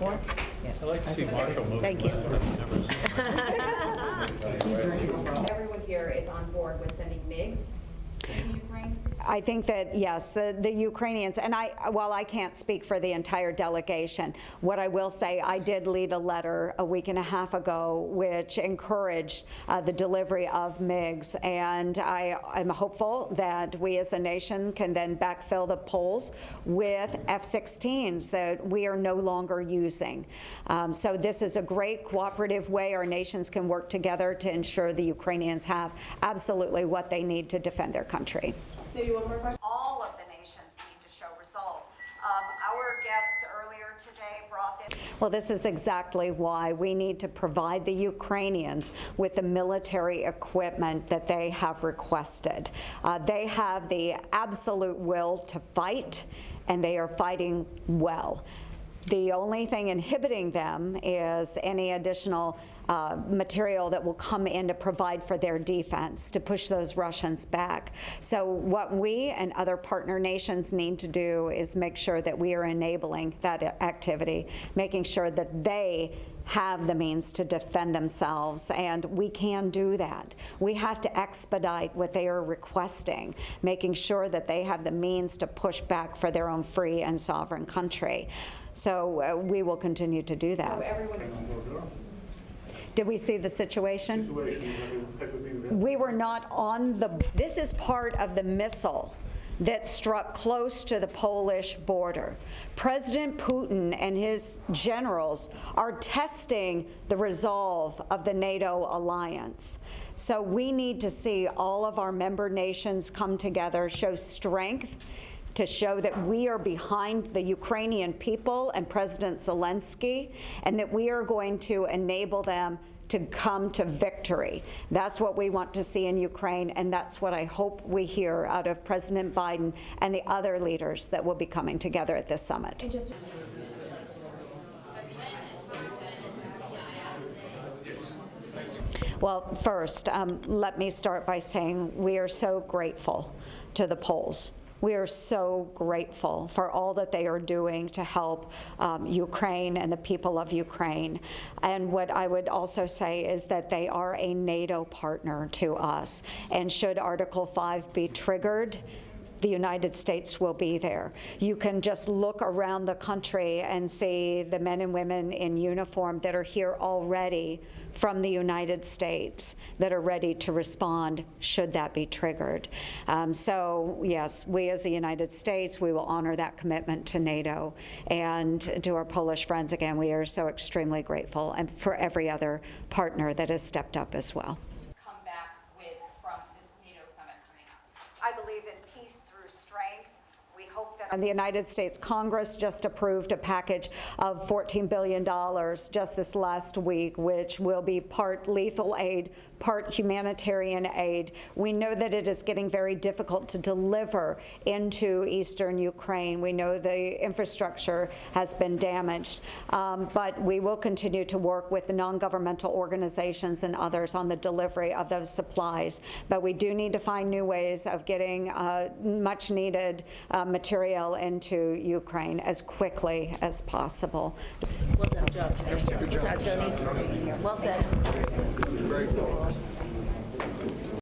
before. Yeah. I'd like to see Marshall move. Thank you. Everyone here is on board with sending MiGs to Ukraine? I think that, yes, the Ukrainians, and while I can't speak for the entire delegation, what I will say, I did lead a letter a week and a half ago which encouraged the delivery of MiGs, and I am hopeful that we as a nation can then backfill the polls with F-16s that we are no longer using. So this is a great cooperative way our nations can work together to ensure the Ukrainians have absolutely what they need to defend their country. Maybe one more question. All of the nations need to show resolve. Our guests earlier today brought this. Well, this is exactly why we need to provide the Ukrainians with the military equipment that they have requested. They have the absolute will to fight, and they are fighting well. The only thing inhibiting them is any additional material that will come in to provide for their defense, to push those Russians back. So what we and other partner nations need to do is make sure that we are enabling that activity, making sure that they have the means to defend themselves, and we can do that. We have to expedite what they are requesting, making sure that they have the means to push back for their own free and sovereign country. So we will continue to do that. So everyone. Did we see the situation? We were not on the, this is part of the missile that struck close to the Polish border. President Putin and his generals are testing the resolve of the NATO alliance. So we need to see all of our member nations come together, show strength, to show that we are behind the Ukrainian people and President Zelensky, and that we are going to enable them to come to victory. That's what we want to see in Ukraine, and that's what I hope we hear out of President Biden and the other leaders that will be coming together at this summit. Well, first, let me start by saying we are so grateful to the Poles. We are so grateful for all that they are doing to help Ukraine and the people of Ukraine. And what I would also say is that they are a NATO partner to us. And should Article 5 be triggered, the United States will be there. You can just look around the country and see the men and women in uniform that are here already from the United States that are ready to respond should that be triggered. So yes, we as the United States, we will honor that commitment to NATO. And to our Polish friends, again, we are so extremely grateful, and for every other partner that has stepped up as well. Come back with from this NATO summit coming up? I believe in peace through strength. We hope that the United States Congress just approved a package of $14 billion just this last week, which will be part lethal aid, part humanitarian aid. We know that it is getting very difficult to deliver into eastern Ukraine. We know the infrastructure has been damaged, but we will continue to work with the non-governmental organizations and others on the delivery of those supplies. But we do need to find new ways of getting much needed material into Ukraine as quickly as possible. Well done, job, Joni. Good job, Joni. Well said.